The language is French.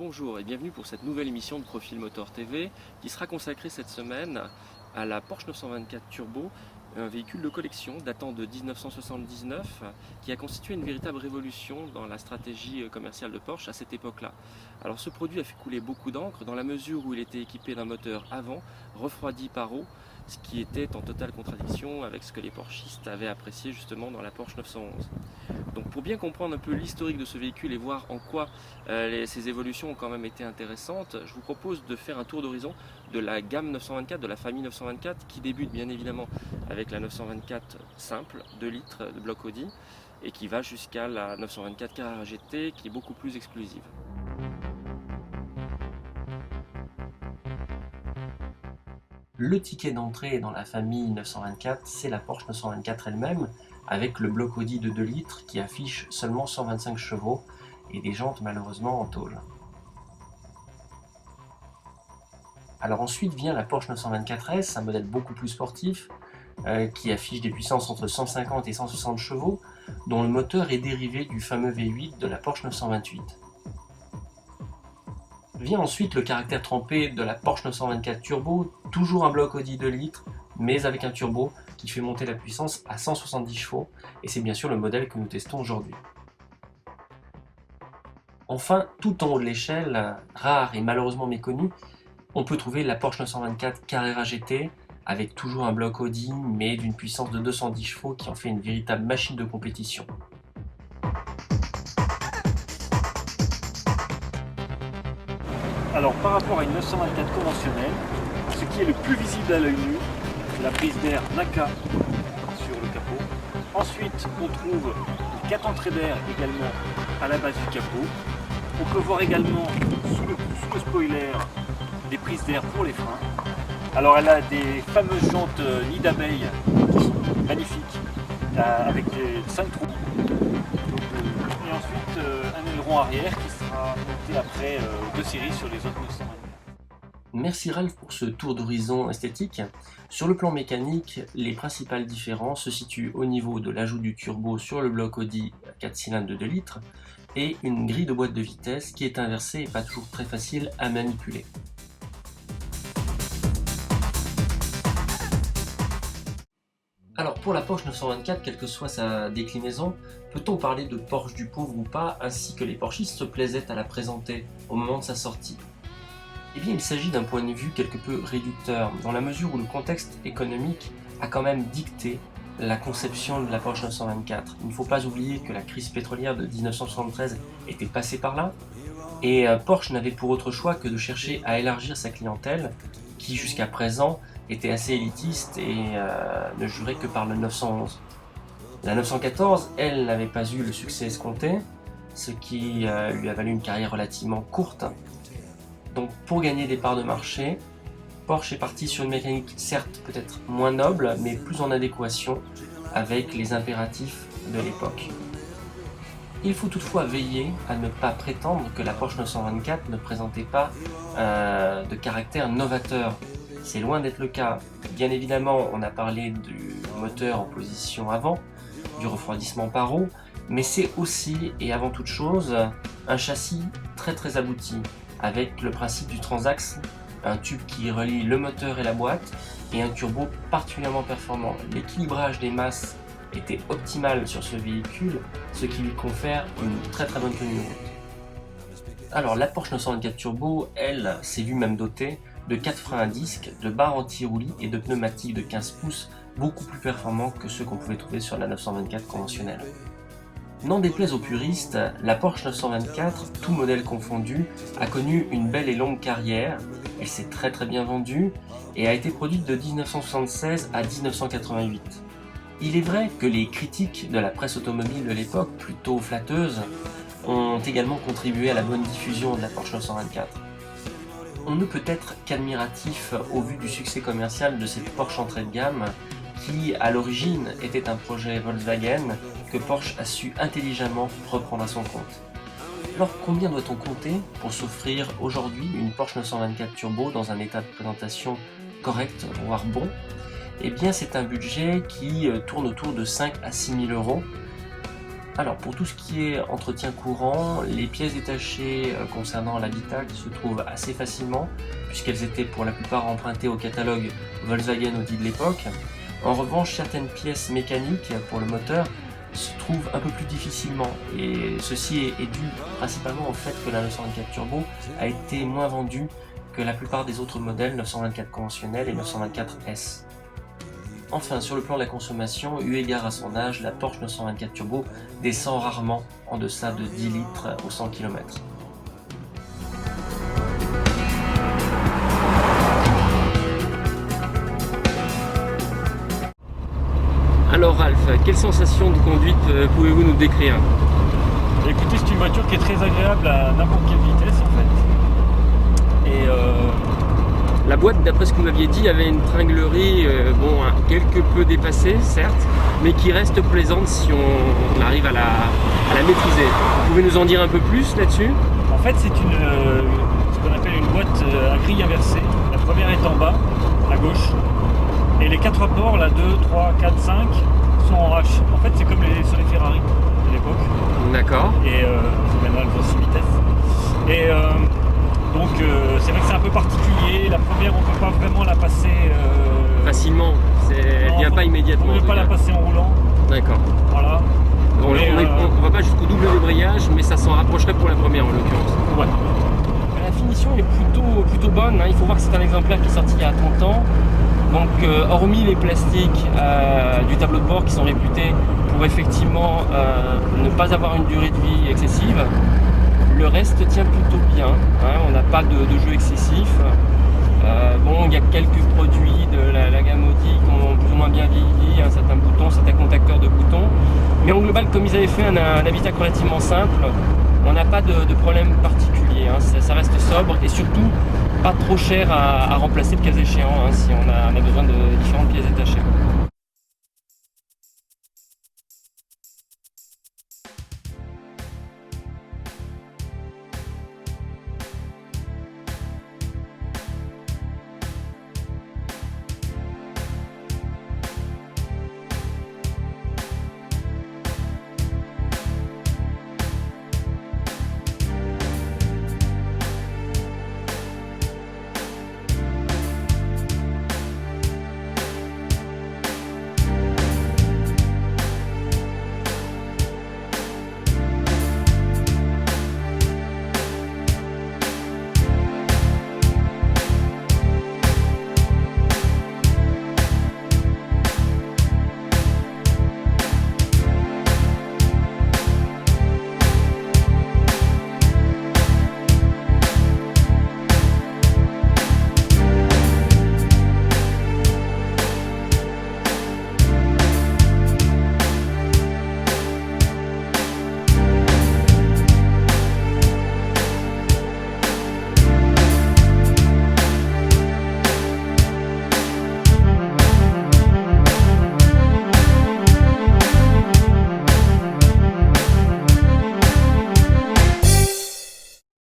Bonjour et bienvenue pour cette nouvelle émission de Profil Motor TV qui sera consacrée cette semaine à la Porsche 924 Turbo, un véhicule de collection datant de 1979 qui a constitué une véritable révolution dans la stratégie commerciale de Porsche à cette époque-là. Alors ce produit a fait couler beaucoup d'encre dans la mesure où il était équipé d'un moteur avant refroidi par eau, ce qui était en totale contradiction avec ce que les Porschistes avaient apprécié justement dans la Porsche 911. Donc pour bien comprendre un peu l'historique de ce véhicule et voir en quoi ces évolutions ont quand même été intéressantes, je vous propose de faire un tour d'horizon de la gamme 924, de la famille 924 qui débute bien évidemment avec la 924 simple, 2 litres de bloc Audi et qui va jusqu'à la 924 Carrera GT qui est beaucoup plus exclusive. Le ticket d'entrée dans la famille 924, c'est la Porsche 924 elle-même, avec le bloc Audi de 2 litres qui affiche seulement 125 chevaux et des jantes malheureusement en tôle. Alors ensuite vient la Porsche 924S, un modèle beaucoup plus sportif, qui affiche des puissances entre 150 et 160 chevaux, dont le moteur est dérivé du fameux V8 de la Porsche 928. Vient ensuite le caractère trempé de la Porsche 924 Turbo, toujours un bloc Audi 2 litres, mais avec un turbo qui fait monter la puissance à 170 chevaux, et c'est bien sûr le modèle que nous testons aujourd'hui. Enfin, tout en haut de l'échelle, rare et malheureusement méconnu, on peut trouver la Porsche 924 Carrera GT, avec toujours un bloc Audi, mais d'une puissance de 210 chevaux qui en fait une véritable machine de compétition. Alors par rapport à une 924 conventionnelle, ce qui est le plus visible à l'œil nu, c'est la prise d'air Naka sur le capot. Ensuite on trouve 4 entrées d'air également à la base du capot. On peut voir également sous le spoiler des prises d'air pour les freins. Alors elle a des fameuses jantes nid d'abeille qui sont magnifiques avec 5 trous. Et ensuite un aileron arrière qui sera monté après 2 séries sur les autres 924. Merci Ralph pour ce tour d'horizon esthétique. Sur le plan mécanique, les principales différences se situent au niveau de l'ajout du turbo sur le bloc Audi 4 cylindres de 2 litres et une grille de boîte de vitesse qui est inversée et pas toujours très facile à manipuler. Alors pour la Porsche 924, quelle que soit sa déclinaison, peut-on parler de Porsche du pauvre ou pas, ainsi que les Porschistes se plaisaient à la présenter au moment de sa sortie? Eh bien il s'agit d'un point de vue quelque peu réducteur, dans la mesure où le contexte économique a quand même dicté la conception de la Porsche 924. Il ne faut pas oublier que la crise pétrolière de 1973 était passée par là, et Porsche n'avait pour autre choix que de chercher à élargir sa clientèle, qui jusqu'à présent était assez élitiste et ne jurait que par le 911. La 914, elle, n'avait pas eu le succès escompté, ce qui lui a valu une carrière relativement courte. Donc pour gagner des parts de marché, Porsche est parti sur une mécanique certes peut-être moins noble, mais plus en adéquation avec les impératifs de l'époque. Il faut toutefois veiller à ne pas prétendre que la Porsche 924 ne présentait pas de caractère novateur. C'est loin d'être le cas. Bien évidemment, on a parlé du moteur en position avant, du refroidissement par eau, mais c'est aussi et avant toute chose un châssis très abouti, avec le principe du transaxe, un tube qui relie le moteur et la boîte, et un turbo particulièrement performant. L'équilibrage des masses était optimal sur ce véhicule, ce qui lui confère une très bonne tenue de route. Alors la Porsche 924 Turbo, elle, s'est vue même dotée de 4 freins à disque, de barres anti-roulis et de pneumatiques de 15 pouces, beaucoup plus performants que ceux qu'on pouvait trouver sur la 924 conventionnelle. N'en déplaise aux puristes, la Porsche 924, tout modèle confondu, a connu une belle et longue carrière. Elle s'est très bien vendue et a été produite de 1976 à 1988. Il est vrai que les critiques de la presse automobile de l'époque, plutôt flatteuses, ont également contribué à la bonne diffusion de la Porsche 924. On ne peut être qu'admiratif au vu du succès commercial de cette Porsche entrée de gamme qui, à l'origine, était un projet Volkswagen que Porsche a su intelligemment reprendre à son compte. Alors combien doit-on compter pour s'offrir aujourd'hui une Porsche 924 Turbo dans un état de présentation correct, voire bon? Eh bien c'est un budget qui tourne autour de 5 à 6 000 euros. Alors pour tout ce qui est entretien courant, les pièces détachées concernant l'habitacle se trouvent assez facilement puisqu'elles étaient pour la plupart empruntées au catalogue Volkswagen Audi de l'époque. En revanche, certaines pièces mécaniques pour le moteur se trouvent un peu plus difficilement et ceci est dû principalement au fait que la 924 Turbo a été moins vendue que la plupart des autres modèles 924 conventionnels et 924 S. Enfin, sur le plan de la consommation, eu égard à son âge, la Porsche 924 Turbo descend rarement en deçà de 10 litres au 100 km. Alors Ralph, quelle sensation de conduite pouvez-vous nous décrire? Écoutez, c'est une voiture qui est très agréable à n'importe quelle vitesse en fait. Et la boîte, d'après ce que vous m'aviez dit, avait une tringlerie quelque peu dépassée, certes, mais qui reste plaisante si on arrive à la maîtriser. Vous pouvez nous en dire un peu plus là-dessus? En fait, c'est ce qu'on appelle une boîte à grille inversée. La première est en bas, à gauche. Et les 4 ports, là, 2, 3, 4, 5, sont en H. En fait, c'est comme sur les Ferrari de l'époque. D'accord. Et maintenant, elles vont 6 vitesses. Et donc, c'est vrai que c'est un peu particulier. La première, on ne peut pas vraiment la passer facilement. Elle ne vient pas immédiatement. On ne peut pas la passer en roulant. D'accord. Voilà. On ne va pas jusqu'au double débrayage, mais ça s'en rapprocherait pour la première en l'occurrence. Ouais. La finition est plutôt bonne. Il faut voir que c'est un exemplaire qui est sorti il y a 30 ans. Donc hormis les plastiques du tableau de bord qui sont réputés pour effectivement ne pas avoir une durée de vie excessive, le reste tient plutôt bien. On n'a pas de jeu excessif. Il y a quelques produits de la gamme Audi qui ont plus ou moins bien vieilli, certains boutons, certains contacteurs de boutons. Mais en global, comme ils avaient fait un habitacle relativement simple, on n'a pas de problème particulier. Ça reste sobre et surtout pas trop cher à remplacer le cas échéant si on a besoin de différentes pièces détachées.